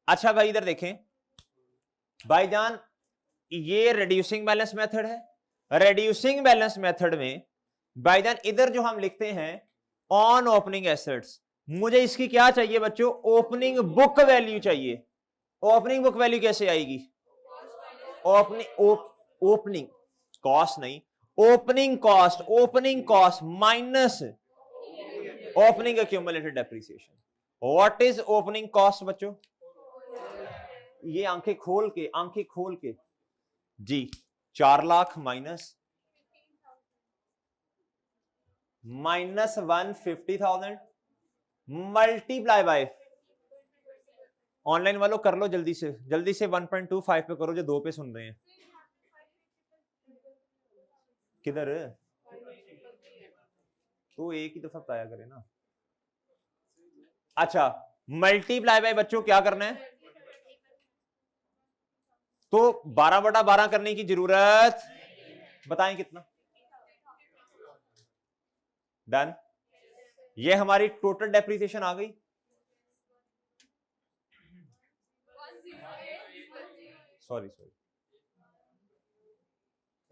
अच्छा भाई इधर देखें भाईजान, ये रिड्यूसिंग बैलेंस मेथड है। रिड्यूसिंग बैलेंस मेथड में भाईजान इधर जो हम लिखते हैं ऑन ओपनिंग एसेट्स, मुझे इसकी क्या चाहिए बच्चों, ओपनिंग बुक वैल्यू चाहिए। ओपनिंग बुक वैल्यू कैसे आएगी, ओपनिंग कॉस्ट नहीं, opening cost minus opening accumulated depreciation. What is opening cost बच्चों, ये आंखें खोल के जी 4 lakh minus 150,000 multiply by, online वालों कर लो जल्दी से 1.25 पे करो जो 2 पे सुन रहे हैं। किधर तो एक ही दफा बताया करे ना। अच्छा मल्टीप्लाई बाय बच्चों क्या करना है, तो 12/12 करने की जरूरत, बताएं कितना, डन। ये हमारी टोटल डेप्रिसिएशन आ गई, सॉरी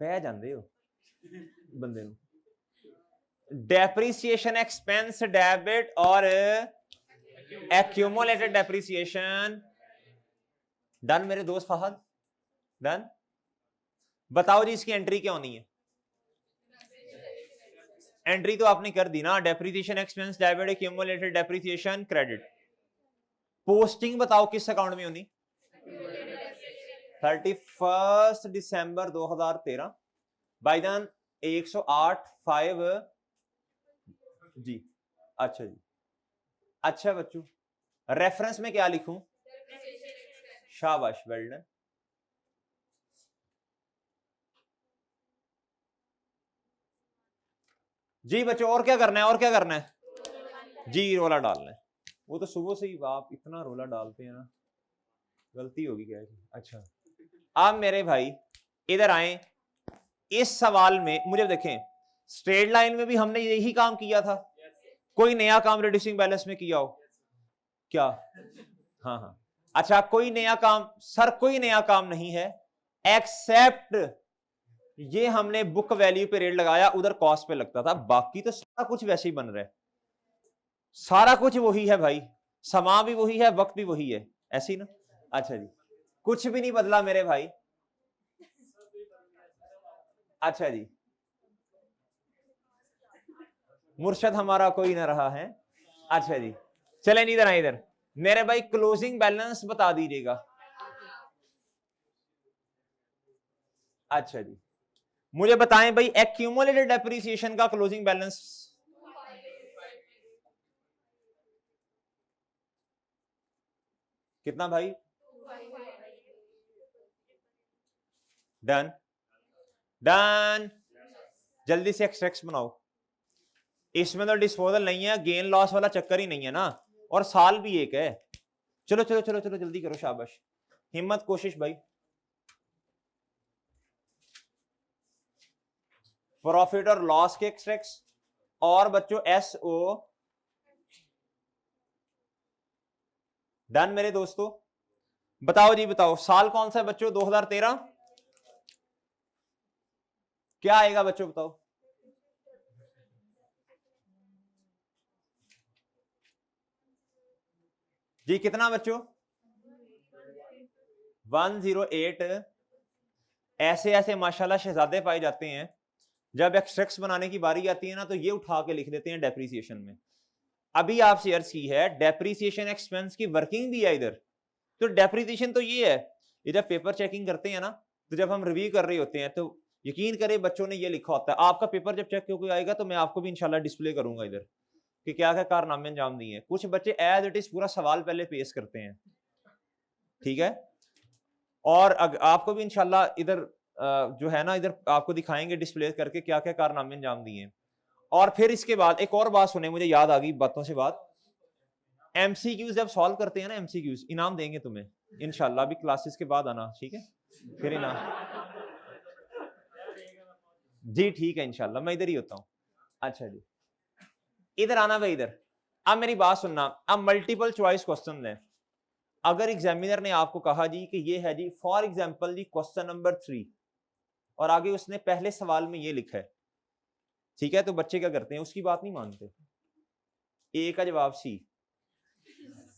पै जाते हो बंदे नूं। डेप्रिसिएशन एक्सपेंस डेबिट और एक्यूमुलेटेड डेप्रिसिएशन, डन मेरे दोस्त फहद, डन। बताओ जी इसकी एंट्री क्या होनी है, एंट्री तो आपने कर दी ना, depreciation expense debit accumulated depreciation credit. Posting बताओ किस अकाउंट में होनी, 31 दिसंबर 2013 भाईजान 108.5 जी। अच्छा जी, अच्छा बच्चों रेफरेंस में क्या लिखूं, शाबाश वेल डन। जी बच्चों और क्या करना है, जी रोला डालना है। वो तो सुबह से ही आप इतना रोला डालते हैं ना, गलती होगी क्या है। अच्छा अब मेरे भाई इधर आए, इस सवाल में मुझे देखें, स्ट्रेट लाइन में भी हमने यही काम किया था, कोई नया काम रिड्यूसिंग बैलेंस में किया हो क्या, हाँ। अच्छा कोई नया काम, सर कोई नया काम नहीं है एक्सेप्ट ये हमने बुक वैल्यू पे रेट लगाया, उधर कॉस्ट पे लगता था, बाकी तो सारा कुछ वैसे ही बन रहा है, सारा कुछ वही है भाई, समा भी वही है, वक्त भी वही है, ऐसे ही ना। अच्छा जी कुछ भी नहीं बदला मेरे भाई। अच्छा जी मुर्शद हमारा कोई ना रहा है। अच्छा जी चले इधर आए, इधर मेरे भाई क्लोजिंग बैलेंस बता दीजिएगा। अच्छा जी मुझे बताएं भाई एक्यूमुलेटेड डेप्रिसिएशन का क्लोजिंग बैलेंस, कितना भाई, डन डन। जल्दी से एक्सट्रैक्ट बनाओ, इसमें तो डिस्पोजल नहीं है, गेन लॉस वाला चक्कर ही नहीं है ना, और साल भी एक है। चलो चलो चलो चलो जल्दी करो, शाबाश हिम्मत कोशिश भाई। प्रॉफिट और लॉस के एक्सट्रैक्ट्स और बच्चों एसओ, डन मेरे दोस्तों। बताओ जी बताओ साल कौन सा है बच्चों, 2013, क्या आएगा बच्चों बताओ, जी कितना बच्चों, 108। ऐसे ऐसे माशाल्लाह शहजादे पाए जाते हैं, जब एक्सट्रैक्ट्स बनाने की बारी आती है ना तो ये उठा के लिख देते हैं डेप्रीसिएशन में। अभी आपसे अर्ज की है डेप्रीसिएशन एक्सपेंस की वर्किंग भी है इधर, तो डेप्रीसिएशन तो ये है, ये जब पेपर चेकिंग करते हैं ना, तो जब हम रिव्यू कर रहे होते हैं तो यकीन करें बच्चों ने ये लिखा होता है, आपका पेपर जब चेक होकर आएगा तो मैं आपको भी इंशाल्लाह डिस्प्ले करूंगा इधर कि क्या क्या कारनामे अंजाम दिए हैं। कुछ बच्चे एज इट इज पूरा सवाल पहले पेश करते हैं, ठीक है, और आपको भी इंशाल्लाह इधर जो है ना इधर आपको दिखाएंगे डिस्प्ले करके क्या क्या कारनामे अंजाम दिए हैं। और फिर इसके बाद एक और बात सुने, मुझे याद आ गई बातों से बात, एमसीक्यूज जब सॉल्व करते हैं ना, एमसीक्यूज इनाम देंगे तुम्हें इंशाल्लाह, अभी क्लासेस के बाद आना, ठीक है, फिर इनाम जी, ठीक है इंशाल्लाह मैं इधर ही होता हूं। अच्छा जी इधर आना भाई, इधर अब मेरी बात सुनना, अब मल्टीपल चॉइस क्वेश्चन है, अगर एग्जामिनर ने आपको कहा जी कि ये है जी फॉर एग्जांपल जी क्वेश्चन नंबर 3 और आगे उसने पहले सवाल में ये लिखा है, ठीक है, तो बच्चे क्या करते हैं, उसकी बात नहीं मानते। ए का जवाब सी,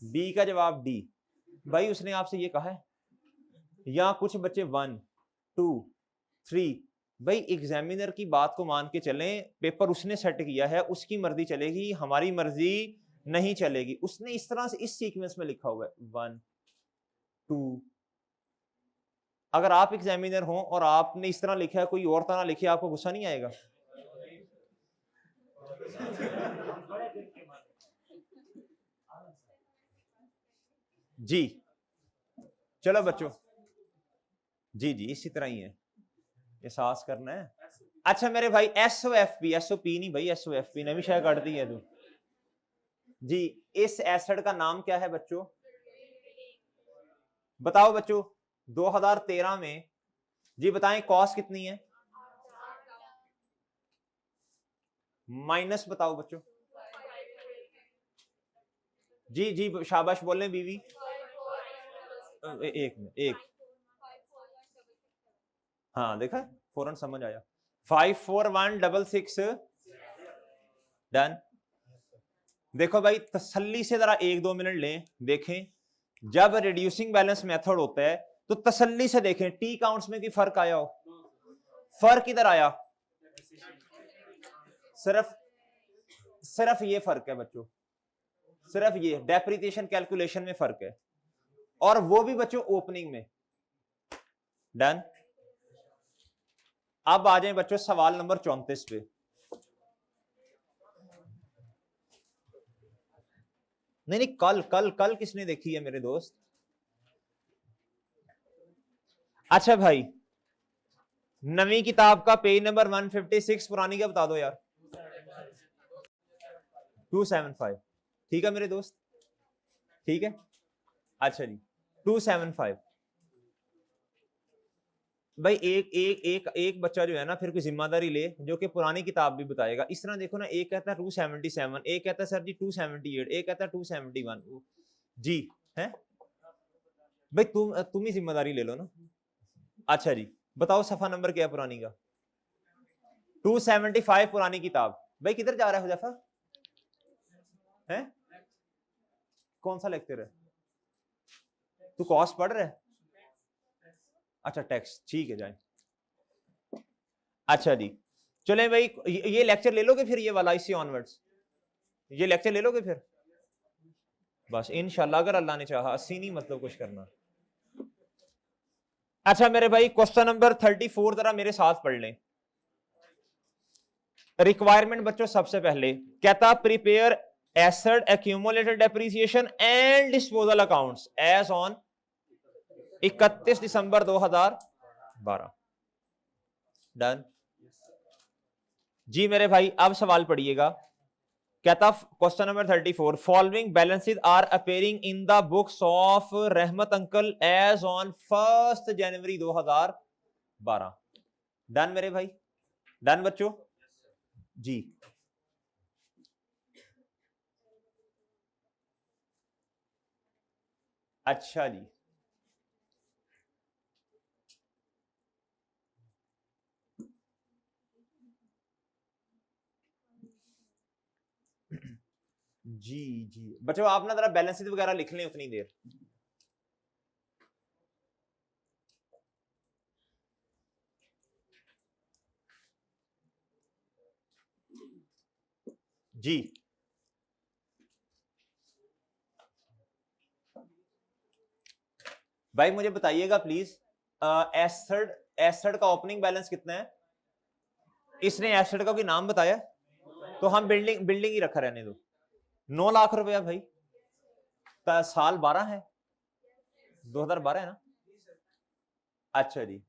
बी का जवाब डी। भाई उसने आपसे ये कहा है, या कुछ बच्चे 1 2 3, भाई एग्जामिनर की बात को मान के चलें, पेपर उसने सेट किया है, उसकी मर्जी चलेगी, हमारी मर्जी नहीं चलेगी। उसने इस तरह से इस सीक्वेंस में लिखा हुआ है 1 2। अगर आप एग्जामिनर हो और आपने इस तरह लिखा है, कोई और तरह लिखे, आपको गुस्सा नहीं आएगा? जी चलो बच्चों, जी जी इसी तरह ही है, एहसास करना है। अच्छा मेरे भाई SOFP, SOP नहीं भाई, SOFP नवी शायद काट दी है तू जी। इस एसिड का नाम क्या है बच्चों? बताओ बच्चों, 2013 में जी बताएं कॉस्ट कितनी है? माइनस बताओ बच्चों। जी जी शाबाश बोले बीवी। एक में एक, हाँ देखा फौरन समझ आया। 54166 डन। देखो भाई तसल्ली से जरा 1-2 मिनट लें, देखें जब रिड्यूसिंग बैलेंस मेथड होता है तो तसल्ली से देखें टी काउंट्स में कोई फर्क आया हो? फर्क किधर आया? सिर्फ सिर्फ ये फर्क है बच्चों, सिर्फ ये डेप्रिसिएशन कैलकुलेशन में फर्क है, और वो भी बच्चों ओपनिंग में। डन। अब आ जाए बच्चों सवाल नंबर 34 पे। नहीं नहीं कल कल कल किसने देखी है मेरे दोस्त? अच्छा भाई नवी किताब का पेज नंबर 156, पुरानी का बता दो यार। 275, ठीक है मेरे दोस्त, ठीक है। अच्छा जी 275। भाई एक एक एक एक बच्चा जो है ना फिर कोई जिम्मेदारी ले जो कि पुरानी किताब भी बताएगा। इस तरह देखो ना, एक कहता है 277, एक कहता है सर जी 278, एक कहता है 271 जी है। भाई तुम ही जिम्मेदारी ले लो ना। अच्छा जी बताओ सफा नंबर क्या है पुरानी का? 275 पुरानी किताब। भाई किधर जा रहा है हुजैफा? है कौन सा लेक्चर है? तू कॉस्ट पढ़ रहा है? अच्छा टैक्स, ठीक है जाए। अच्छा जी चले भाई ये लेक्चर ले लोगे फिर, ये वाला इससे ऑनवर्ड्स ये लेक्चर ले लोगे फिर? बस इंशाल्लाह अगर अल्लाह ने चाहा, 80 नहीं मतलब कुछ करना। अच्छा मेरे भाई क्वेश्चन नंबर 34 जरा मेरे साथ पढ़ लें। रिक्वायरमेंट बच्चों सबसे पहले कहता prepare asset accumulated depreciation and disposal accounts as on 31 दिसंबर 2012। डन जी मेरे भाई अब सवाल पढ़िएगा। कहता question number 34 following balances are appearing in the books of Rahmat uncle as on 1 जनवरी 2012। डन मेरे भाई, डन बच्चों जी। अच्छा जी जी जी बच्चों आप ना जरा बैलेंसेस वगैरह लिख लें उतनी देर। जी भाई मुझे बताइएगा प्लीज, एसेट एसेट का ओपनिंग बैलेंस कितना है? इसने एसेट का कोई नाम बताया? तो हम बिल्डिंग बिल्डिंग ही रखा रहने दो। 9 लाख रुपया भाई, साल 12 है, 2012 है ना? अच्छा जी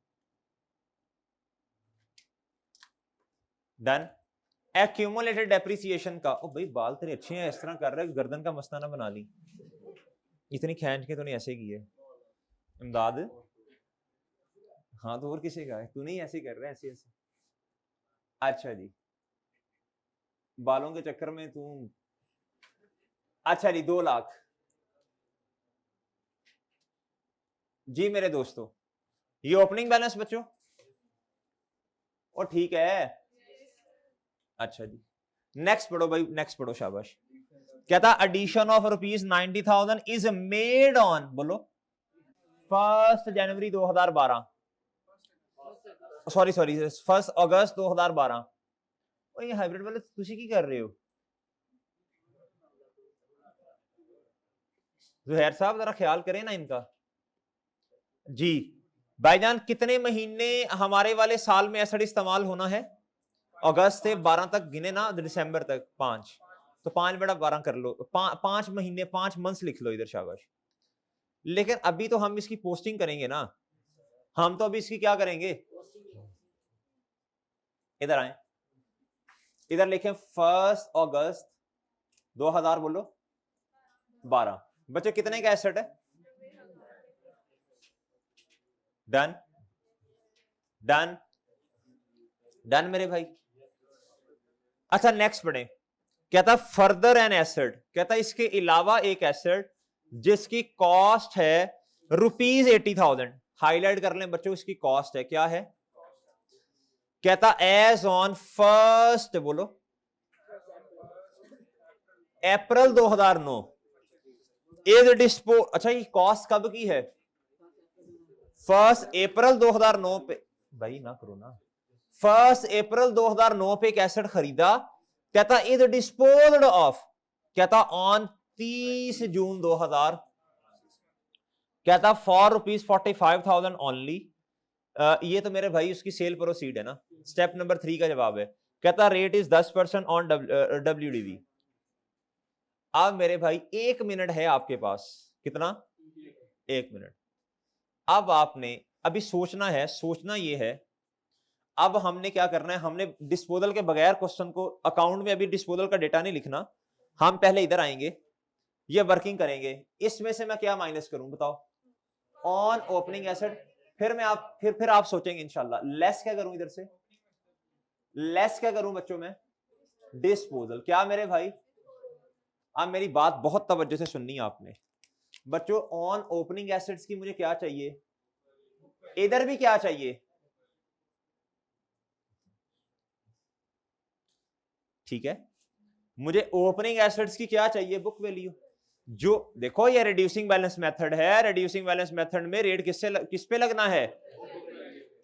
डन। एक्यूमुलेटेड डेप्रिसिएशन का, ओ भाई बाल तेरे अच्छे हैं, इस तरह कर रहे गर्दन का मस्ताना बना ली, इतनी खींच के तूने ऐसे की है इमदाद। हाँ तो और किसी का है, तू नहीं ऐसे कर रहा है ऐसे ऐसे। अच्छा जी बालों के चक्कर में तू। अच्छा जी 2 लाख। जी मेरे दोस्तों, ये ओपनिंग बैलेंस बच्चों, और ठीक है। अच्छा जी, नेक्स्ट पढ़ो भाई, नेक्स्ट पढ़ो, शाबाश। कहता addition of ₹90,000 is made on, बोलो, 1 जनवरी 2012, सॉरी सॉरी 1 अगस्त 2012। ये हाइब्रिड वाले तुसी की कर रहे हो जुहैर साहब, जरा ख्याल करें ना इनका। जी भाईजान, कितने महीने हमारे वाले साल में एसिड इस्तेमाल होना है? अगस्त से 12 तक गिने ना, दिसंबर तक 5, तो 5/12 कर लो, 5 महीने, 5 मंथ्स लिख लो इधर, शाबाश। लेकिन अभी तो हम इसकी पोस्टिंग करेंगे ना, हम तो अभी इसकी क्या करेंगे, इधर आए, इधर लिखें 1 अगस्त 2000, बोलो 12। बच्चे कितने का एसेट है? डन डन डन मेरे भाई। अच्छा नेक्स्ट पढ़े, कहता फर्दर एन एसेट, कहता इसके अलावा एक एसेट जिसकी कॉस्ट है ₹80,000, हाईलाइट कर लें बच्चों, इसकी कॉस्ट है, क्या है? कहता एज ऑन 1 बोलो अप्रैल 2009 इज डिस्पो, अच्छा ये कॉस्ट कब की है? 1 अप्रैल 2009 पे, भाई ना करो ना, 1 अप्रैल 2009 पे एक एसेट खरीदा, कहता इज डिस्पोज्ड ऑफ, कहता ऑन 30 जून 2000, कहता फॉर ₹45,000 ओनली। ये तो मेरे भाई उसकी सेल प्रोसीड है ना, स्टेप नंबर 3 का जवाब है। कहता रेट इज 10% ऑन WDV। अब मेरे भाई 1 मिनट है आपके पास, कितना? 1 मिनट। अब आपने अभी सोचना है, सोचना ये है, अब हमने क्या करना है, हमने डिस्पोजल के बगैर क्वेश्चन को, अकाउंट में अभी डिस्पोजल का डेटा नहीं लिखना, हम पहले इधर आएंगे, ये वर्किंग करेंगे, इसमें से मैं क्या माइनस करूं बताओ? ऑन ओपनिंग एसेट, फिर मैं आप फिर आप सोचेंगे इंशाल्लाह, लेस क्या करूं इधर से, लेस क्या करूं बच्चों में? डिस्पोजल। क्या मेरे भाई, अब मेरी बात बहुत तवज्जो से सुननी है आपने बच्चों, ऑन ओपनिंग एसेट्स की मुझे क्या चाहिए, इधर भी क्या चाहिए, ठीक है, मुझे ओपनिंग एसेट्स की क्या चाहिए, बुक वैल्यू। जो देखो ये रिड्यूसिंग बैलेंस मेथड है, रिड्यूसिंग बैलेंस मेथड में रेट किस पे लगना है,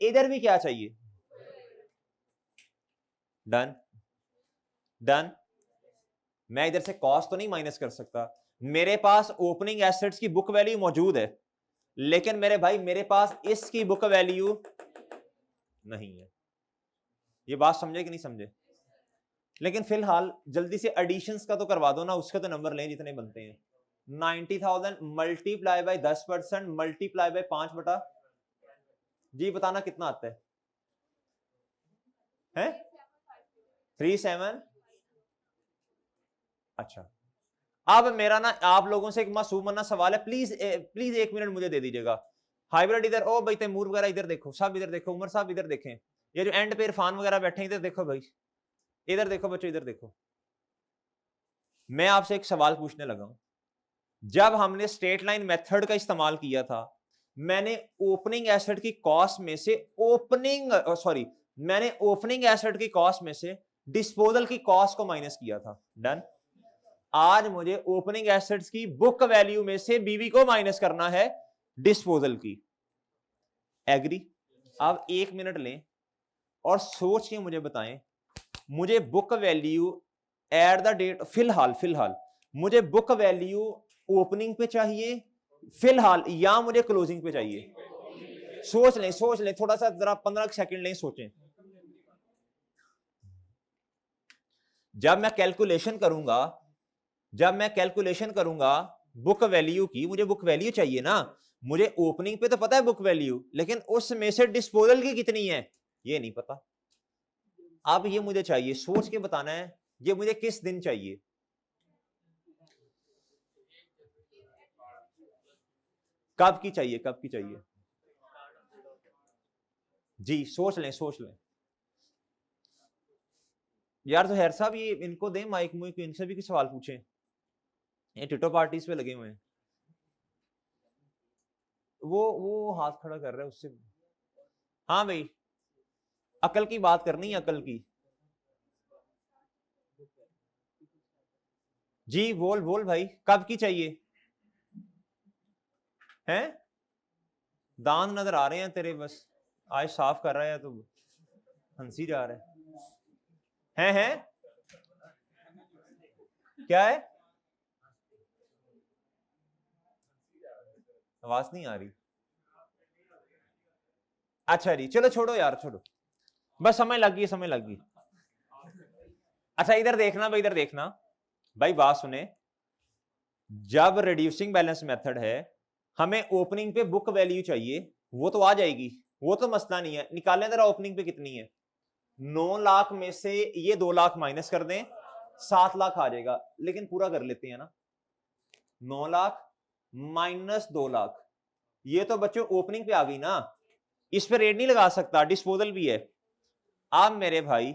इधर भी क्या चाहिए, डन डन। मैं इधर से कॉस्ट तो नहीं माइनस कर सकता, मेरे पास ओपनिंग एसेट्स की बुक वैल्यू मौजूद है, लेकिन मेरे भाई मेरे पास इसकी बुक वैल्यू नहीं है। ये बात समझे कि नहीं समझे? लेकिन फिलहाल जल्दी से एडिशंस का तो करवा दो ना, उसके तो नंबर लें जितने बनते हैं। 90,000 मल्टीप्लाई बाय 10% मल्टीप्लाई बाय 5 बटा, जी बताना कितना आता है 37। अच्छा, अब मेरा ना आप लोगों से एक मासूमाना सवाल है, प्लीज प्लीज 1 मिनट मुझे दे दीजिएगा। हाइब्रिड इधर, ओ भाई तैमूर वगैरह इधर देखो, सब इधर देखो, उमर साहब इधर देखें, ये जो एंड पे इरफान वगैरह बैठे हैं इधर देखो भाई, इधर देखो बच्चों, इधर देखो। मैं आपसे एक सवाल पूछने लगा हूं, जब हमने स्ट्रेट लाइन मेथड का इस्तेमाल किया था, मैंने ओपनिंग एसेट की कॉस्ट में से मैंने ओपनिंग एसेट की कॉस्ट में से डिस्पोजल की कॉस्ट को माइनस किया था, डन। आज मुझे ओपनिंग एसेट्स की बुक वैल्यू में से बीवी को माइनस करना है डिस्पोजल की, एग्री? अब 1 मिनट लें और सोच के मुझे बताएं, मुझे book value at the date, फिलहाल मुझे बुक वैल्यू ओपनिंग पे चाहिए फिलहाल, या मुझे क्लोजिंग पे चाहिए? सोच लें थोड़ा सा, जरा 15 सेकंड लें, सोचें। जब मैं कैलकुलेशन करूंगा बुक वैल्यू की, मुझे बुक वैल्यू चाहिए ना, मुझे ओपनिंग पे तो पता है बुक वैल्यू, लेकिन उसमें से डिस्पोजल की कितनी है ये नहीं पता। अब ये मुझे चाहिए, सोच के बताना है, ये मुझे किस दिन चाहिए? कब की चाहिए, कब की चाहिए? जी सोच लें। यार तो हैर साहब, ये इनको दें माइक मुइक, इनसे भी कुछ सवाल पूछें, ये टिटो पार्टीज पे लगे हुए हैं। वो हाथ खड़ा कर रहा है उससे। हाँ भाई, अकल की बात करनी है, अकल की। जी बोल बोल भाई, कब की चाहिए हैं? दांत नजर आ रहे हैं तेरे, बस आज साफ कर रहा है तो हंसी जा रहा है क्या है? आवाज नहीं आ रही। अच्छा जी, चलो छोड़ो यार, छोड़ो, बस समय लग गई, समय लग गई। अच्छा इधर देखना भाई, इधर देखना भाई, बात सुने। जब रिड्यूसिंग बैलेंस मेथड है, हमें ओपनिंग पे बुक वैल्यू चाहिए, वो तो आ जाएगी, वो तो मसला नहीं है। निकालें जरा ओपनिंग पे कितनी है। 9 लाख में से ये 2 लाख माइनस कर दें, 7 लाख आ जाएगा। लेकिन पूरा कर लेते हैं ना, 9 लाख माइनस 2 लाख, ये तो बच्चों ओपनिंग पे आ गई ना, इस पे रेट नहीं लगा सकता, डिस्पोजल भी है। अब मेरे भाई,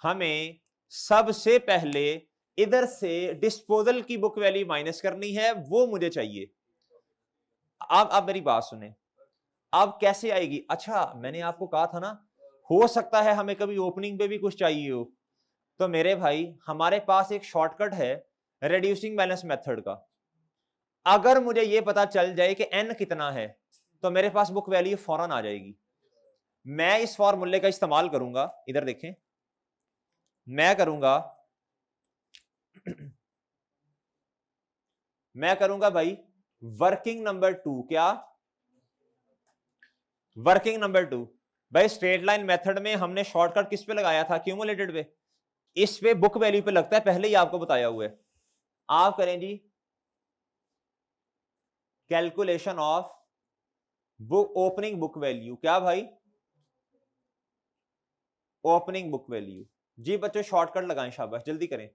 हमें सबसे पहले इधर से डिस्पोजल की बुक वैल्यू माइनस करनी है, वो मुझे चाहिए। अब मेरी बात सुने, अब कैसे आएगी? अच्छा मैंने आपको कहा था ना, हो सकता है हमें कभी ओपनिंग पे भी कुछ चाहिए हो। तो मेरे भाई, हमारे पास एक शॉर्टकट है रिड्यूसिंग बैलेंस मेथड का। अगर मुझे यह पता चल जाए कि एन कितना है, तो मेरे पास बुक वैल्यू फौरन आ जाएगी। मैं इस फॉर्मूले का इस्तेमाल करूंगा, इधर देखें, मैं करूंगा मैं करूंगा भाई वर्किंग नंबर 2। क्या वर्किंग नंबर 2? भाई स्ट्रेट लाइन मेथड में हमने शॉर्टकट किस पे लगाया था? क्यूमुलेटेड पे। इस पे बुक वैल्यू पे लगता है, पहले ही आपको बताया हुआ है। आप करें जी calculation of book opening book value. क्या भाई? Opening book value. जी बच्चों शॉर्टकट लगाएं, शाबाश, जल्दी करें।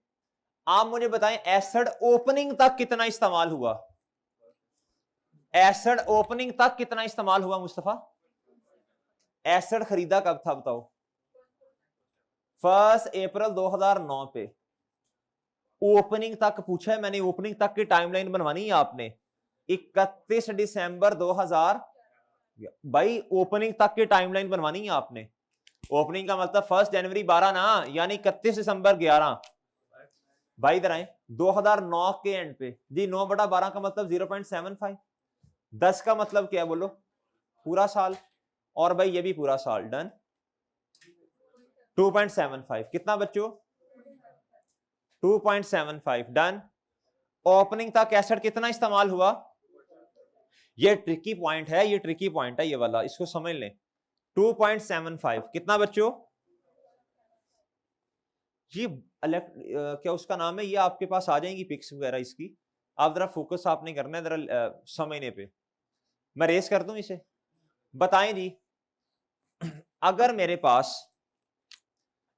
आप मुझे बताएं एसेट ओपनिंग तक कितना इस्तेमाल हुआ? एसेट ओपनिंग तक कितना इस्तेमाल हुआ मुस्तफा? एसेट खरीदा कब था बताओ? 1 अप्रैल 2009 पे। ओपनिंग तक पूछा है मैंने, ओपनिंग तक की टाइमलाइन बनवानी है आपने। 31 दिसंबर 2000, भाई ओपनिंग तक की टाइमलाइन बनवानी है आपने। ओपनिंग का मतलब 1 जनवरी 12 ना, यानी 31 दिसंबर 11। भाई इधर आए, 2009 के एंड पे जी। 9/12 का मतलब 0.75। 10 का मतलब क्या है बोलो? पूरा साल। और भाई ये भी पूरा साल। डन। 2.75 कितना बच्चों? 2.75 डन। ओपनिंग तक एसेट कितना इस्तेमाल हुआ? ये ट्रिकी पॉइंट है, ये ट्रिकी पॉइंट है ये वाला, इसको समझ लें। 2.75 कितना बच्चों? ये क्या उसका नाम है, ये आपके पास आ जाएंगी पिक्स वगैरह इसकी। आप जरा फोकस आपने करना है जरा समझने पे। मैं रेस कर दूं इसे, बताएं जी। अगर मेरे पास,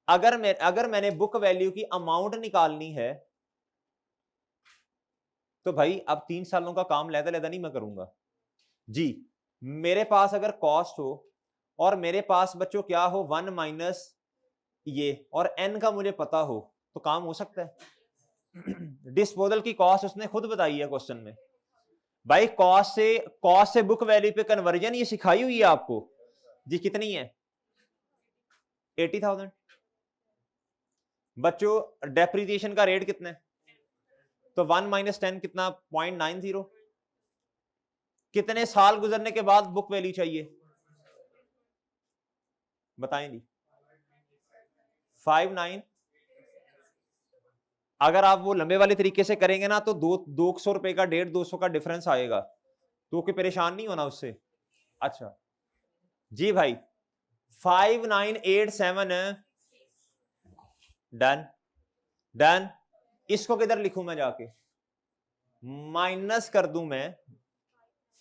अगर मैंने बुक वैल्यू की अमाउंट निकालनी है, तो भाई अब 3 सालों का काम लैदा लैदा नहीं मैं करूंगा जी। मेरे पास अगर कॉस्ट हो, और मेरे पास बच्चों क्या हो, 1 माइनस ये, और एन का मुझे पता हो, तो काम हो सकता है। डिस्पोजल की कॉस्ट उसने खुद बताई है क्वेश्चन में। भाई कॉस्ट से बुक वैल्यू पे कन्वर्जन ये सिखाई हुई है आपको जी। कितनी है? 80,000। बच्चों डेप्रिसिएशन का रेट कितना है? तो 1 माइनस 10 कितना? 0.90। कितने साल गुजरने के बाद बुक वैल्यू चाहिए बताएं जी? 59। अगर आप वो लंबे वाले तरीके से करेंगे ना, तो 200 रुपए का, 150 का डिफरेंस आएगा, तो कोई परेशान नहीं होना उससे। अच्छा जी भाई, 5987। Done done. इसको किधर लिखूं मैं जाके? माइनस कर दूं मैं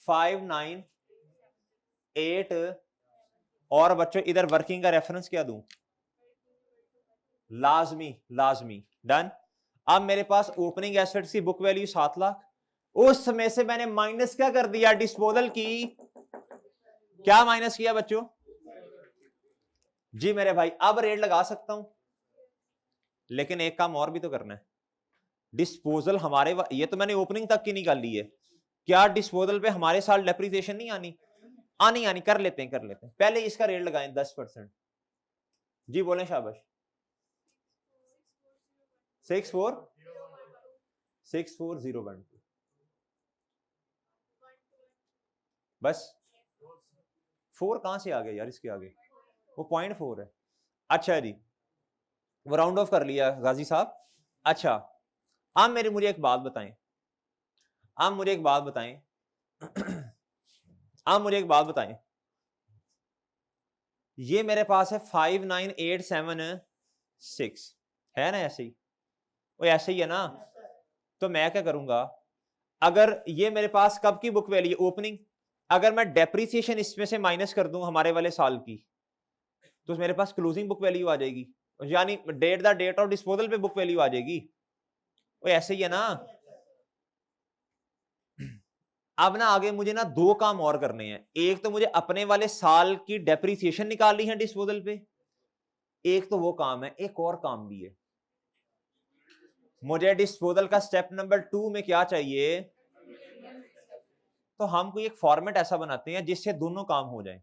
598, और बच्चों इधर वर्किंग का रेफरेंस क्या दूं? लाजमी लाजमी। डन। अब मेरे पास ओपनिंग एसेट्स की बुक वैल्यू 7 लाख, उस समय से मैंने माइनस क्या कर दिया? डिस्पोजल की। क्या माइनस किया बच्चों? जी मेरे भाई, अब रेट लगा सकता हूं, लेकिन एक काम और भी तो करना है। डिस्पोजल हमारे ये तो मैंने ओपनिंग तक की निकाल ली है, क्या डिस्पोजल पे हमारे साल डेप्रिसिएशन नहीं आनी? आनी आनी, कर लेते हैं पहले इसका रेट लगाएं 10%। जी बोलें, शाबाश। 64012 बस 4 कहां से आ गया यार इसके आगे, वो 0.4 है। अच्छा जी, वो राउंड ऑफ कर लिया गाजी साहब। अच्छा, आप मुझे एक बात बताएं, आप मुझे एक बात बताएं आप मुझे एक बात बताएं, ये मेरे पास है 59876 है ना, ऐसे ही, वो ऐसे ही है ना। तो मैं क्या करूंगा, अगर ये मेरे पास कब की बुक वैल्यू ओपनिंग, अगर मैं डेप्रिसिएशन इसमें से माइनस कर दूं हमारे वाले साल की, तो मेरे पास क्लोजिंग बुक वैल्यू आ जाएगी, यानी डेट ऑफ डिस्पोजल पे बुक वैल्यू आ जाएगी। वो ऐसे ही है ना। अब ना आगे मुझे ना 2 काम और करने हैं। एक तो मुझे अपने वाले साल की डेप्रिसिएशन निकालनी है डिस्पोजल पे, एक तो वो काम है, एक और काम भी है। मुझे डिस्पोजल का स्टेप नंबर 2 में क्या चाहिए, तो हम कोई एक फॉर्मेट ऐसा बनाते हैं जिससे दोनों काम हो जाएं।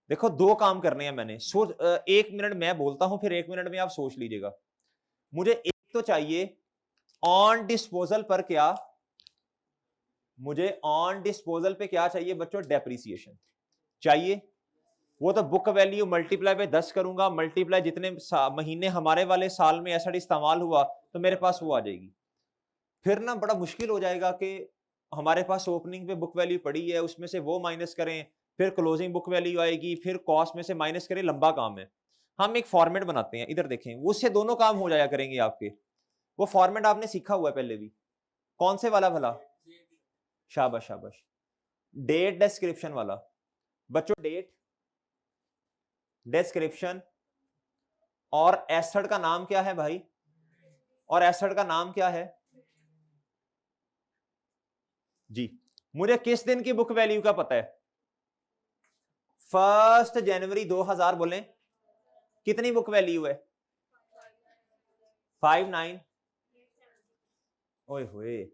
देखो 2 काम करने हैं मैंने, सोच 1 मिनट मैं बोलता हूं, फिर 1 मिनट में आप सोच लीजिएगा। मुझे एक तो चाहिए ऑन डिस्पोजल पर क्या, मुझे ऑन डिस्पोजल पे क्या चाहिए बच्चों, डेप्रिसिएशन चाहिए। वो तो बुक वैल्यू मल्टीप्लाई पे 10 करूंगा, मल्टीप्लाई जितने महीने हमारे वाले साल में एसेट इस्तेमाल हुआ तो मेरे पास वो आ जाएगी। फिर ना बड़ा मुश्किल हो जाएगा कि हमारे पास ओपनिंग पे बुक वैल्यू पड़ी है, उसमें से वो माइनस करें, फिर क्लोजिंग बुक वैल्यू आएगी, फिर कॉस्ट में से माइनस करें, लंबा काम है। हम एक फॉर्मेट बनाते हैं, इधर देखें, उससे दोनों काम हो जाया करेंगे आपके। वो फॉर्मेट आपने सीखा हुआ है पहले भी, कौन से वाला भला, शाबाश शाबाश, डेट डिस्क्रिप्शन वाला। बच्चों डेट डिस्क्रिप्शन और एसेट का नाम क्या है भाई, और एसेट का नाम क्या है जी। मुझे किस दिन की बुक वैल्यू का पता है, 1 जनवरी 2000, बोलें कितनी बुक वैल्यू है, 59, ओए होए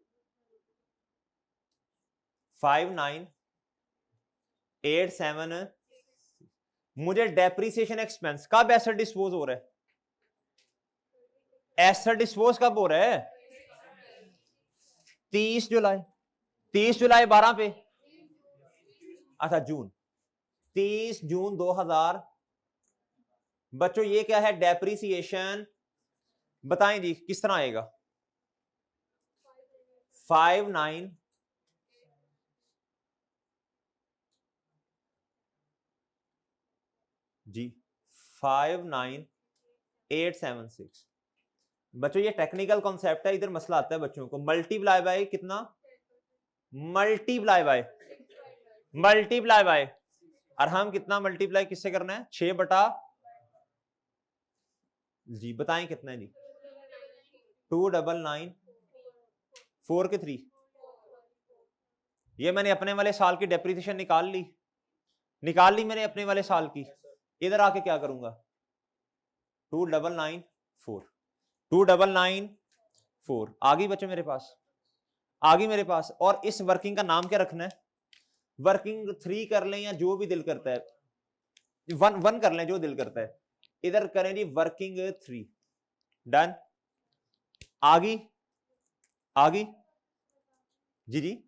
5987। मुझे डेप्रिसिएशन एक्सपेंस कब एसेट डिस्पोज हो रहा है, एसेट डिस्पोज कब हो रहा है, 30 जुलाई, 30 जुलाई 12 पे, अच्छा जून, 30 जून 2000। बच्चों ये क्या है, डेप्रिसिएशन, बताएं जी किस तरह आएगा, 59 जी 59876। बच्चों ये टेक्निकल कॉन्सेप्ट है, इधर मसला आता है बच्चों को, मल्टीप्लाई बाय कितना, मल्टीप्लाई बाय, मल्टीप्लाई बाय, और हम कितना मल्टीप्लाई किससे करना है, 6 बटा, जी बताएं कितना है जी, 299 4 के 3। ये मैंने अपने वाले साल की डेप्रिसिएशन निकाल ली, मैंने अपने वाले साल की। इधर आके क्या करूंगा, 2994, 2994 आ गई बच्चों मेरे पास, आ गई मेरे पास। और इस वर्किंग का नाम क्या रखना है, वर्किंग 3 कर लें या जो भी दिल करता है, 1 कर लें जो दिल करता है। इधर करें जी वर्किंग 3, डन, आ गई, आ गई जी जी।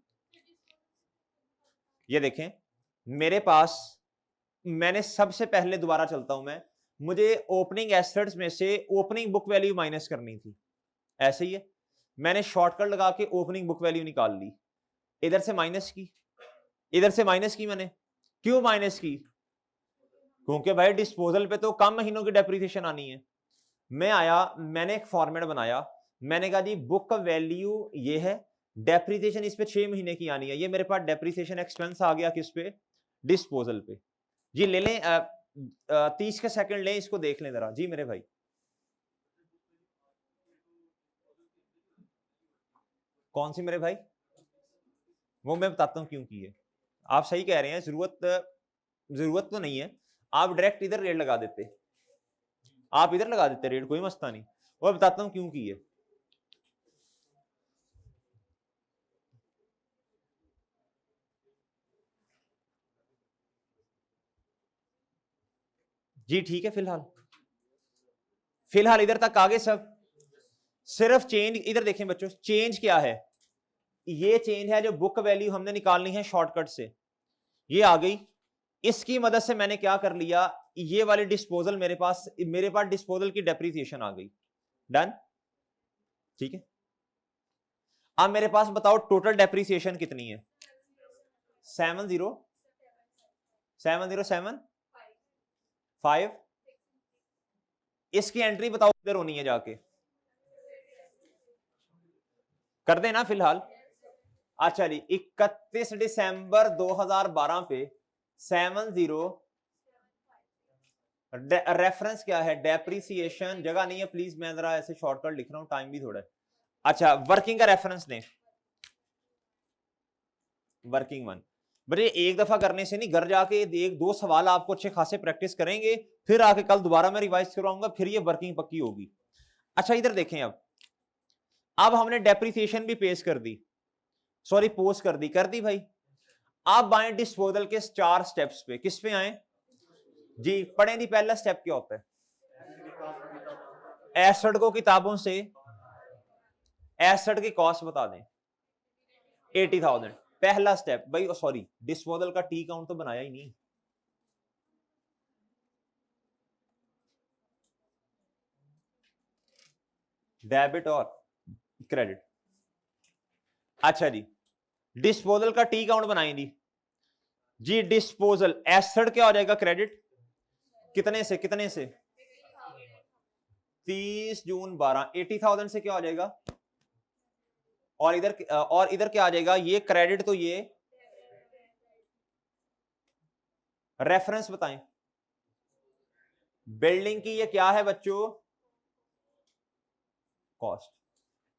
ये देखें मेरे पास, मैंने सबसे पहले दोबारा चलता हूं मैं, मुझे ओपनिंग एसेट्स में से ओपनिंग बुक वैल्यू माइनस करनी थी, ऐसे ही है, मैंने शॉर्टकट लगा के ओपनिंग बुक वैल्यू निकाल ली, इधर से माइनस की, इधर से माइनस की मैंने, क्यों माइनस की, क्योंकि भाई डिस्पोजल पे तो कम महीनों की डेप्रिसिएशन आनी है। मैं आया, मैंने एक फॉर्मेट बनाया, मैंने कहा जी बुक वैल्यू ये है, डेप्रिसिएशन इस पे 6 महीने की आनी है, ये मेरे पास डेप्रिसिएशन एक्सपेंस आ गया किस पे, डिस्पोजल पे। जी ले लें 30 के सेकंड लें, इसको देख लें जरा जी मेरे भाई। कौन सी मेरे भाई, वो मैं बताता हूं क्यों की है। आप सही कह रहे हैं, जरूरत तो नहीं है, आप डायरेक्ट इधर रेट लगा देते, आप इधर लगा देते रेट, कोई मसला नहीं, और बताता हूं क्यों की है। जी ठीक है, फिलहाल इधर तक आगे सब। सिर्फ चेंज इधर देखें बच्चों, चेंज क्या है, ये चेंज है जो बुक वैल्यू हमने निकालनी है शॉर्टकट से, ये आ गई। इसकी मदद से मैंने क्या कर लिया, ये वाली डिस्पोजल मेरे पास डिस्पोजल की डेप्रिसिएशन आ गई। डन, ठीक है। अब मेरे पास बताओ टोटल डेप्रिसिएशन कितनी है? 70705। इसकी एंट्री बताओ किधर होनी है, जाके कर देना फिलहाल। अच्छा जी, 31 दिसंबर 2012 पे 70, रेफरेंस क्या है, डेप्रिसिएशन, जगह नहीं है प्लीज, मैं जरा ऐसे शॉर्टकट लिख रहा हूं, टाइम भी थोड़ा है। अच्छा, वर्किंग का रेफरेंस दें, वर्किंग वन। बड़े एक दफा करने से नहीं, घर जाके एक दो सवाल आपको अच्छे खासे प्रैक्टिस करेंगे, फिर आके कल दोबारा मैं रिवाइज करवाऊंगा, फिर ये वर्किंग पक्की होगी। अच्छा इधर देखें, अब हमने डेप्रिसिएशन भी पेश कर दी, सॉरी पोस्ट कर दी भाई। अब आए डिस्पोजल के 4 स्टेप्स पे, किस पे आए जी, पढ़े नहीं। पहला स्टेप क्या होता है, एसेट को किताबों से एसेट की कॉस्ट बता दें 80,000। पहला स्टेप भाई, सॉरी डिस्पोजल का टी काउंट तो बनाया ही नहीं, डेबिट और क्रेडिट। अच्छा जी, डिस्पोजल का टी काउंट बनाएंगे जी। डिस्पोजल एसेट क्या हो जाएगा, क्रेडिट कितने से 30 जून 12, 80,000 से क्या हो जाएगा, और इधर क्या आ जाएगा, ये क्रेडिट, तो ये रेफरेंस बताएं बिल्डिंग की, ये क्या है बच्चों, कॉस्ट।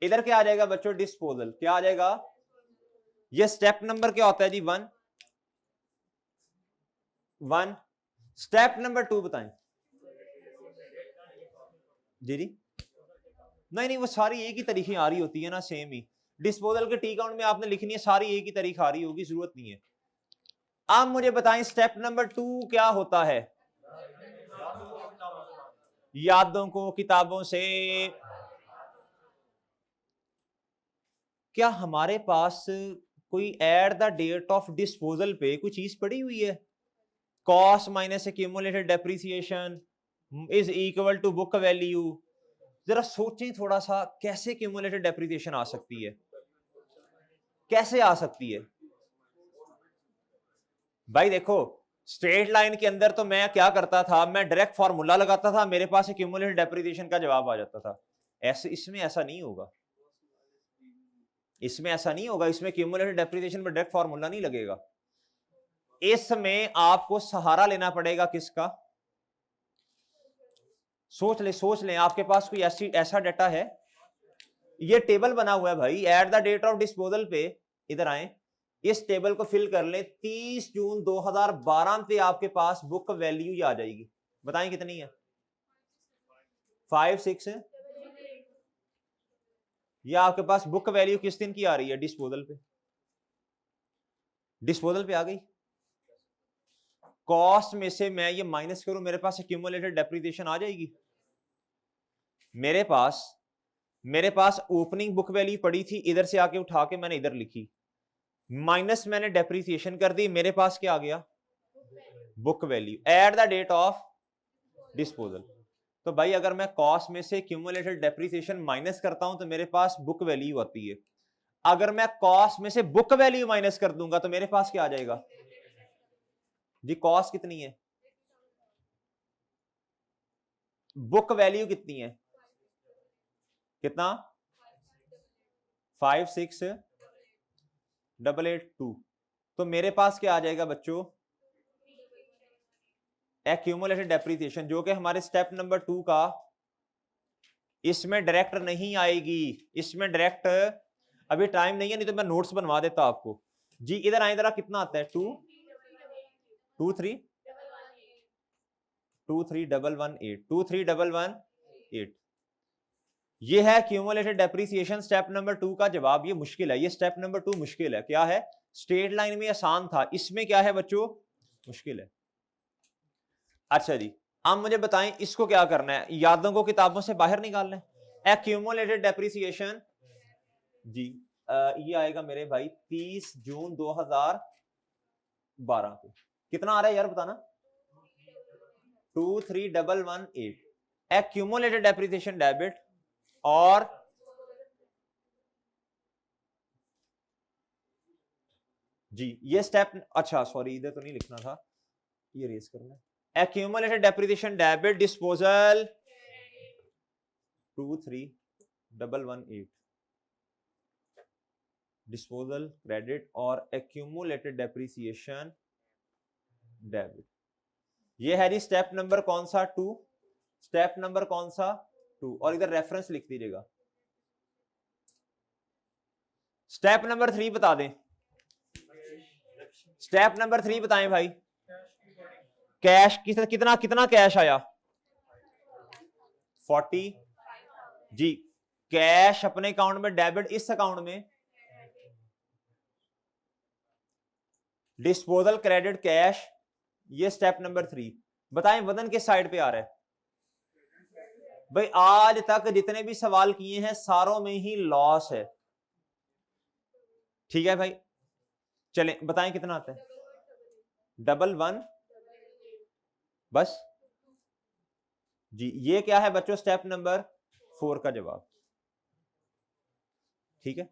इधर क्या आ जाएगा बच्चों, डिस्पोजल क्या आ जाएगा, ये स्टेप नंबर क्या होता है जी, 1। स्टेप नंबर 2 बताएं जी। नहीं, वो सारी एक ही तरीके आ रही होती है ना, सेम ही। डिस्पोजल के टी काउंट में आपने लिखनी है सारी एक ही तरीके आ रही होगी, जरूरत नहीं है। अब मुझे बताएं स्टेप नंबर 2 क्या होता है, यादों को किताबों से। क्या हमारे पास कोई at the date of disposal पे कोई चीज पड़ी हुई है, cost minus accumulated depreciation is equal to book value? जरा सोचें थोड़ा सा, कैसे एक्यूमुलेटेड डेप्रिसिएशन आ सकती है, कैसे आ सकती है भाई? देखो, स्ट्रेट लाइन के अंदर तो मैं क्या करता था, मैं डायरेक्ट फॉर्मूला लगाता था, मेरे पास एक्यूमुलेटेड डेप्रिसिएशन का जवाब आ जाता था। ऐसे इसमें ऐसा नहीं होगा, इसमें एक्यूमुलेटेड डेप्रिसिएशन में डायरेक्ट फॉर्मूला नहीं लगेगा। इसमें आपको सहारा लेना पड़ेगा किसका, सोच ले आपके पास कोई ऐसा डाटा है, ये टेबल बना हुआ है भाई, at the date of disposal पे, इधर आए, इस टेबल को फिल कर ले, 30 जून 2012 पे आपके पास बुक वैल्यू आ जाएगी, बताएं कितनी है, 56, या आपके पास बुक वैल्यू किस दिन की आ रही है, डिस्पोजल पे आ गई। कॉस्ट में से मैं ये माइनस करूं, मेरे पास एक्यूमुलेटेड डेप्रिसिएशन आ जाएगी। मेरे पास ओपनिंग बुक वैल्यू पड़ी थी, इधर से आके उठा के मैंने इधर लिखी, माइनस मैंने डेप्रिसिएशन कर दी, मेरे पास क्या आ गया, book value at the date of disposal. तो भाई अगर मैं कॉस्ट में से क्यूमुलेटेड डेप्रिसिएशन माइनस करता हूं तो मेरे पास बुक वैल्यू आती है। अगर मैं कॉस्ट में से बुक वैल्यू माइनस कर दूंगा तो मेरे पास क्या आ जाएगा जी, कॉस्ट कितनी है, बुक वैल्यू कितनी है, कितना, 56,882। तो मेरे पास क्या आ जाएगा बच्चों, एक्यूमुलेटेड डेप्रिसिएशन, जो कि हमारे स्टेप नंबर 2 का, इसमें डायरेक्ट नहीं आएगी, इसमें डायरेक्ट अभी टाइम नहीं है, नहीं तो मैं नोट्स बनवा देता आपको जी। इधर आए जरा, कितना आता है, 23118 ये है क्यूमुलेटेड डेप्रिसिएशन स्टेप नंबर 2 का जवाब। ये मुश्किल है, ये स्टेप नंबर 2 मुश्किल है। क्या है, स्ट्रेट लाइन में आसान था, इसमें क्या है बच्चों, मुश्किल है। अच्छा जी, अब मुझे बताएं इसको क्या करना है, यादों को किताबों से बाहर निकालना है। एक्यूमुलेटेड डेप्रिसिएशन जी ये आएगा मेरे भाई 30 जून 2012 को। कितना आ रहा है यार बताना? 23118 एक्यूमुलेटेड डेप्रिसिएशन डेबिट और जी ये स्टेप, अच्छा सॉरी इधर तो नहीं लिखना था, ये रेज करना है। Accumulated depreciation debit disposal 23118 disposal credit और एक्यूमुलेटेड डेप्रिसिएशन डेबिट। ये है जी स्टेप नंबर कौन सा? 2। स्टेप नंबर कौन सा? 2। और इधर रेफरेंस लिख दीजिएगा। स्टेप नंबर 3 बता दें। स्टेप नंबर 3 बताएं भाई। कैश कितना कितना कैश आया? 40 जी। कैश अपने अकाउंट में डेबिट इस अकाउंट में, डिस्पोजल क्रेडिट कैश, ये स्टेप नंबर 3। बताएं वजन किस साइड पे आ रहा है? भाई आज तक जितने भी सवाल किए हैं सारों में ही लॉस है। ठीक है भाई, चलें बताएं कितना आता है? 11 बस जी। ये क्या है बच्चों? स्टेप नंबर 4 का जवाब। ठीक है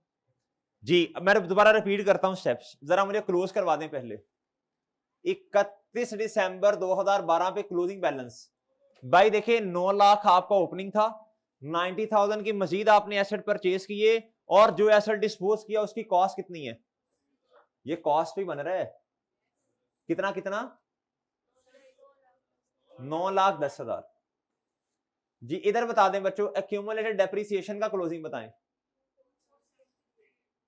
जी। अब मैं दोबारा रिपीट करता हूं स्टेप्स, जरा मुझे क्लोज करवा दें पहले। 31 दिसंबर 2012 पे क्लोजिंग बैलेंस भाई देखिए 9 लाख आपका ओपनिंग था, 90,000 की मजीद आपने एसेट परचेज किए और जो एसेट डिस्पोज किया उसकी कॉस्ट कितनी है? ये कॉस्ट भी बन रहा है कितना कितना? 9,10,000 जी। इधर बता दें बच्चों एक्यूमुलेटेड डेप्रिसिएशन का क्लोजिंग बताएं।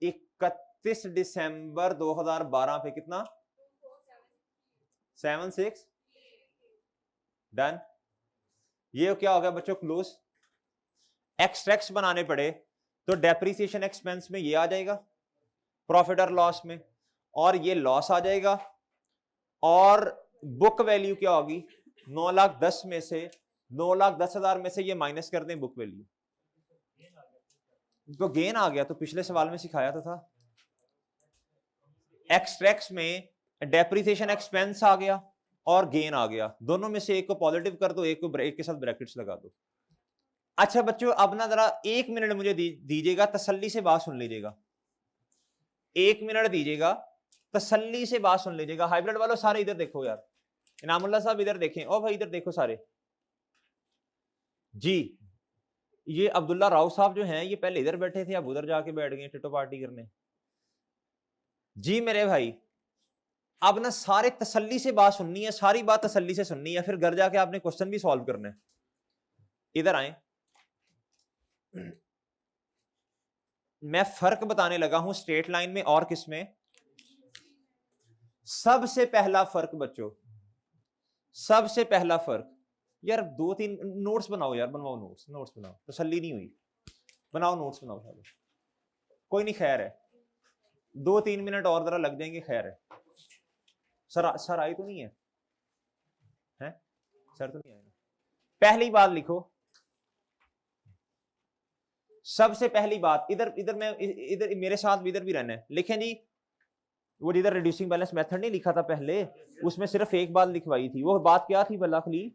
31 दिसंबर 2012 पे कितना? 76 डन। ये क्या हो गया बच्चों? क्लोज। एक्सट्रैक्ट्स बनाने पड़े तो डेप्रिसिएशन एक्सपेंस में ये आ जाएगा प्रॉफिट और लॉस में, और ये लॉस आ जाएगा, और बुक वैल्यू क्या होगी? 9,10,000 में से 9,10,000 में से ये माइनस कर दें बुक वैल्यू, तो गेन आ गया। तो पिछले सवाल में सिखाया तो था एक्सट्रैक्ट्स में डेप्रिसिएशन एक्सपेंस आ गया और गेन आ गया, दोनों में से एक को पॉजिटिव कर दो, एक को ब्रेक के साथ ब्रैकेट्स लगा दो। अच्छा बच्चों अब ना जरा 1 मिनट मुझे दीजिएगा, तसल्ली से बात सुन लीजिएगा। 1 मिनट दीजिएगा, तसल्ली से बात सुन लीजिएगा। हाइब्रिड वालों सारे इधर देखो यार, इनामुल्लाह साहब इधर देखें, ओ भाई इधर देखो सारे जी। ये अब्दुल्ला राव साहब जो हैं ये पहले इधर बैठे थे, अब उधर जाके बैठ गए टिटो पार्टी करने। जी मेरे भाई अब ना सारे तसल्ली से बात सुननी है, सारी बात तसल्ली से सुननी है, फिर घर जाके आपने क्वेश्चन भी सॉल्व करना है। इधर आए, मैं फर्क बताने लगा हूं स्ट्रेट लाइन में और किसमें। सबसे पहला फर्क बच्चों, सबसे पहला फर्क, यार 2-3 नोट्स बनाओ यार, बनवाओ नोट्स, नोट्स बनाओ, तसल्ली नहीं हुई, बनाओ नोट्स बनाओ सारे। कोई नहीं खैर है, 2-3 मिनट और जरा लग जाएंगे, खैर है। सर आई तो नहीं है, हैं? सर तो नहीं आए। पहली बात लिखो, सबसे पहली बात, इधर मैं इधर मेरे साथ इधर भी रहना है, लिखें जी। वो जिधर रिड्यूसिंग बैलेंस मेथड नहीं लिखा था पहले, उसमें सिर्फ एक बात लिखवाई थी, वो बात क्या थी भला खलील?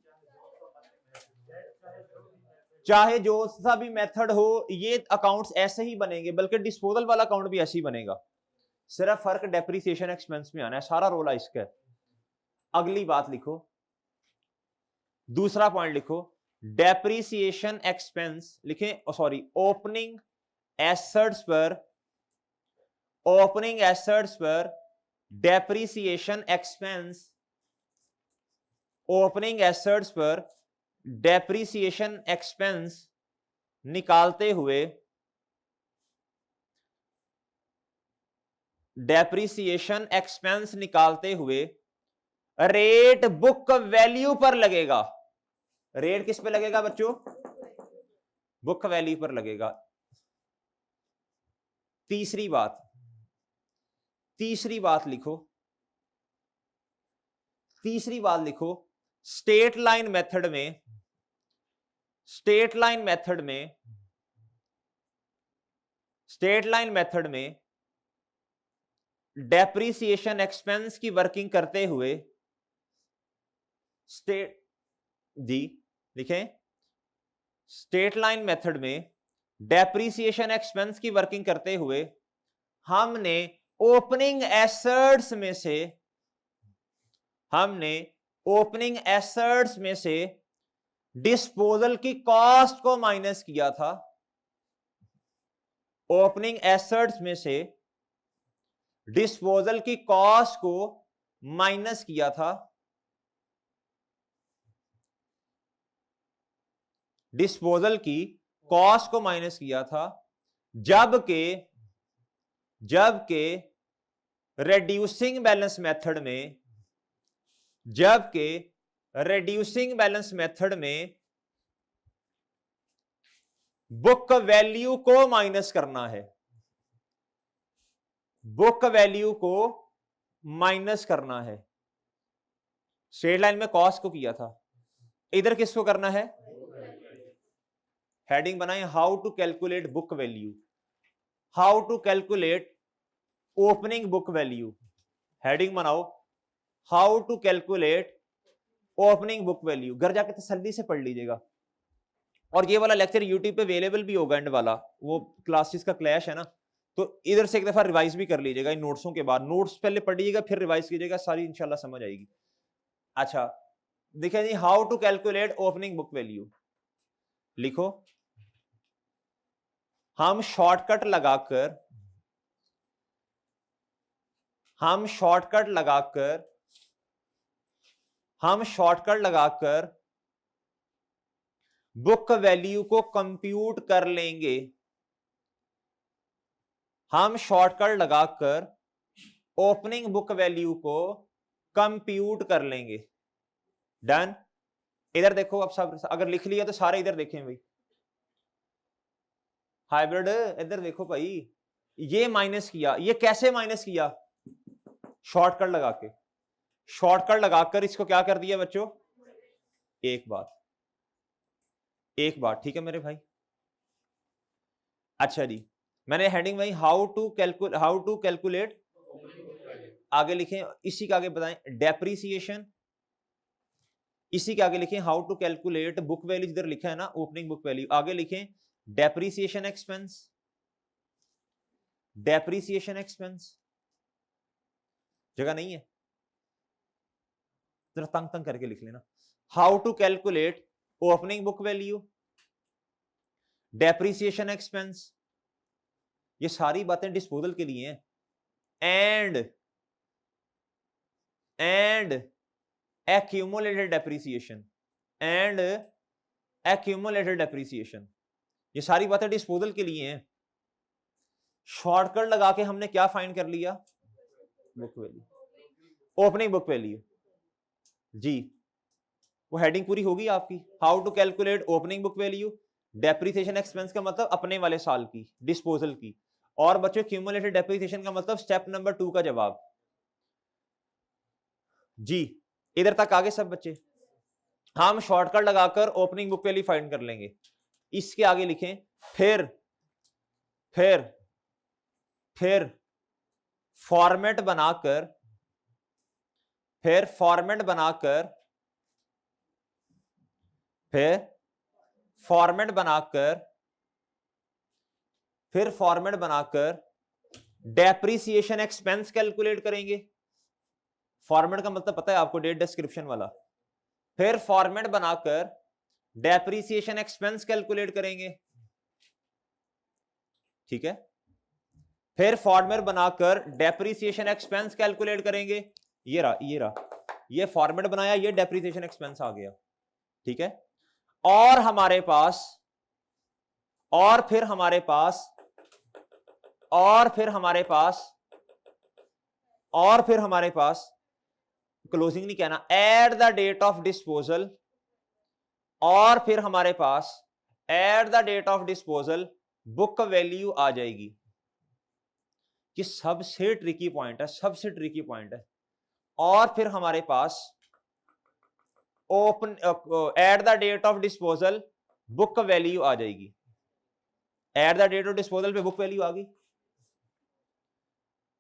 चाहे जो सा भी मेथड हो ये अकाउंट्स ऐसे ही बनेंगे, बल्कि डिस्पोजल वाला अकाउंट भी ऐसे ही बनेगा, सिर्फ फर्क डेप्रिसिएशन एक्सपेंस में आना है, सारा रोला इसका है। अगली बात लिखो, दूसरा पॉइंट लिखो, डेप्रिसिएशन एक्सपेंस लिखें, सॉरी ओपनिंग एसेट्स पर, ओपनिंग एसेट्स पर डेप्रिसिएशन एक्सपेंस, ओपनिंग एसेट्स पर डेप्रिसिएशन एक्सपेंस निकालते हुए, डेप्रिसिएशन एक्सपेंस निकालते हुए रेट बुक वैल्यू पर लगेगा। रेट किस पे लगेगा बच्चों? बुक वैल्यू पर लगेगा। तीसरी बात, तीसरी बात लिखो, तीसरी बात लिखो, स्ट्रेट लाइन मेथड में डेप्रीसिएशन एक्सपेंस की वर्किंग करते हुए लिखें, स्ट्रेट लाइन मेथड में डेप्रीसिएशन एक्सपेंस की वर्किंग करते हुए हमने ओपनिंग एसेट्स में से डिस्पोजल की कॉस्ट को माइनस किया था। ओपनिंग एसेट्स में से डिस्पोजल की कॉस्ट को माइनस किया था। डिस्पोजल की कॉस्ट को माइनस किया था जबकि रेड्यूसिंग बैलेंस मेथड में बुक वैल्यू को माइनस करना है। स्ट्रेट लाइन में कॉस्ट को किया था, इधर किसको करना है? हेडिंग बनाएं, how to calculate book value, how to calculate opening book value. Heading बनाओ, how to calculate opening book value. घर जाकर तसल्ली से पढ़ लीजिएगा। और ये वाला लेक्चर यूट्यूब पे अवेलेबल भी होगा, एंड वाला वो क्लासेस का क्लैश है ना, तो इधर से एक दफा रिवाइज भी कर लीजिएगा इन नोट्सों के बाद। नोट्स पहले पढ़ लीजिएगा फिर रिवाइज कीजिएगा, सारी इंशाल्लाह समझ आएगी। अच्छा देखिए जी, how to calculate opening book value. लिखो, हम शॉर्टकट लगाकर बुक वैल्यू को कंप्यूट कर लेंगे। हम शॉर्टकट लगाकर ओपनिंग बुक वैल्यू को कंप्यूट कर लेंगे। डन। इधर देखो, अब सब अगर लिख लिया तो सारे इधर देखें भाई। हाइब्रिड इधर देखो भाई, ये माइनस किया, ये कैसे माइनस किया? शॉर्टकट लगाकर इसको क्या कर दिया बच्चों? एक बार ठीक है मेरे भाई। अच्छा जी, मैंने हेडिंग भाई हाउ टू कैलकुलेट, आगे लिखें, इसी के आगे बताएं डेप्रीसिएशन, इसी के आगे लिखें how to calculate book value, इधर लिखा है ना ओपनिंग बुक वैल्यू, आगे लिखें डेप्रीसिएशन एक्सपेंस। जगह नहीं है, जरा तंग करके लिख लेना। How to calculate opening book value, depreciation expense, ये सारी बातें डिस्पोजल के लिए हैं। एंड accumulated depreciation, ये सारी बातें डिस्पोजल के लिए हैं। शॉर्टकट लगा के हमने क्या फाइंड कर लिया? Book value, opening book value जी। वो हेडिंग पूरी होगी आपकी, how to calculate opening book value, depreciation expense का मतलब अपने वाले साल की डिस्पोजल की, और बच्चों क्यूमुलेटेड डेप्रीसिएशन का मतलब स्टेप नंबर 2 का जवाब जी। इधर तक आगे सब बच्चे? हम शॉर्टकट लगाकर ओपनिंग बुक वैल्यू फाइंड कर लेंगे। इसके आगे लिखें फिर फॉर्मेट बनाकर डेप्रीसिएशन एक्सपेंस कैलकुलेट करेंगे। फॉर्मेट का मतलब पता है आपको, डेट डिस्क्रिप्शन वाला। फिर फॉर्मेट बनाकर डेप्रीसिएशन एक्सपेंस कैलकुलेट करेंगे, ठीक है। फिर फॉर्मेट बनाकर डेप्रीसिएशन एक्सपेंस कैलकुलेट करेंगे। ये रहा, ये फॉर्मेट बनाया, ये डेप्रीसिएशन एक्सपेंस आ गया, ठीक है। और फिर हमारे पास क्लोजिंग नहीं कहना, at the date of disposal, और फिर हमारे पास at the date of disposal book value आ जाएगी। कि सबसे ट्रिकी पॉइंट है, और फिर हमारे पास open at the date of disposal book value आ जाएगी, at the date of disposal पे बुक वैल्यू आ गई।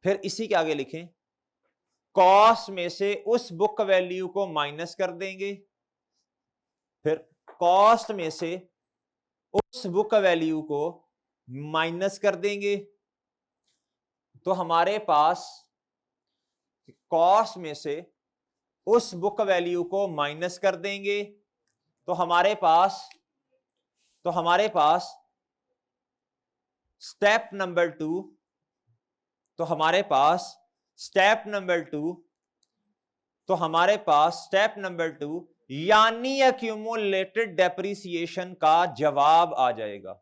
फिर इसी के आगे लिखें कॉस्ट में से उस बुक वैल्यू को माइनस कर देंगे, फिर कॉस्ट में से उस बुक वैल्यू को माइनस कर देंगे, तो हमारे पास कॉस्ट में से उस बुक वैल्यू को माइनस कर देंगे, तो हमारे पास स्टेप नंबर 2, तो हमारे पास स्टेप नंबर 2 यानी एक्यूमुलेटेड डेप्रिसिएशन का जवाब आ जाएगा।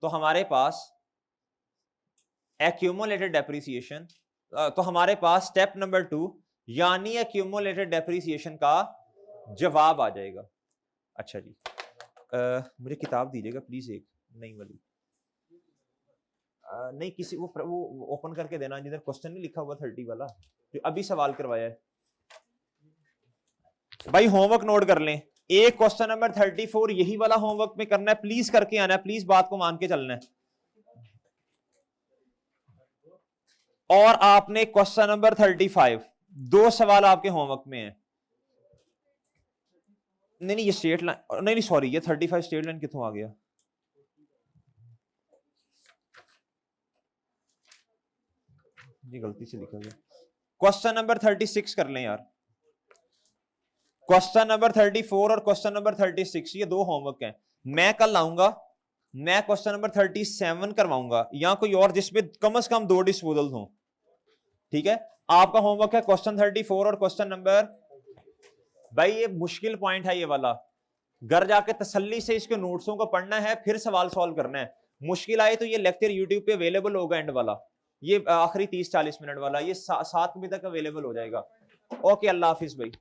तो हमारे पास एक्यूमुलेटेड डेप्रिसिएशन, तो हमारे पास स्टेप नंबर 2 यानी एक्यूमुलेटेड डेप्रिसिएशन का जवाब आ जाएगा। अच्छा जी, मुझे किताब दीजिएगा प्लीज, एक नई वाली, नहीं किसी वो ओपन करके देना जिधर क्वेश्चन नहीं लिखा हुआ 30 वाला जो अभी सवाल करवाया है। भाई होमवर्क नोट कर लें, एक क्वेश्चन नंबर 34 यही वाला होमवर्क में करना है, प्लीज करके आना है, प्लीज बात को मान के चलना है। और आपने क्वेश्चन नंबर 35 2 सवाल आपके होमवर्क में है। नहीं ये स्टेट लाइन, नहीं सॉरी ये 35 स्टेट लाइन कितों आ गया, ये गलती से लिखा गया। क्वेश्चन नंबर 36 कर लें यार, क्वेश्चन नंबर 34 और क्वेश्चन नंबर 36 ये 2 होमवर्क हैं। मैं कल आऊंगा, मैं क्वेश्चन नंबर 37 करवाऊंगा या कोई और जिसमें कम से कम 2 डिस्पोजल हों, ठीक है। आपका होमवर्क है क्वेश्चन 34 और क्वेश्चन नंबर, भाई ये मुश्किल पॉइंट है ये वाला, घर जाके तसल्ली से इसके नोट्सों को पढ़ना है, फिर सवाल सॉल्व करना है। मुश्किल आए तो ये लेक्चर यूट्यूब पे अवेलेबल होगा, एंड वाला ये आखिरी 30-40 मिनट वाला ये 7 बजे तक अवेलेबल हो जाएगा। ओके, अल्लाह हाफिज भाई।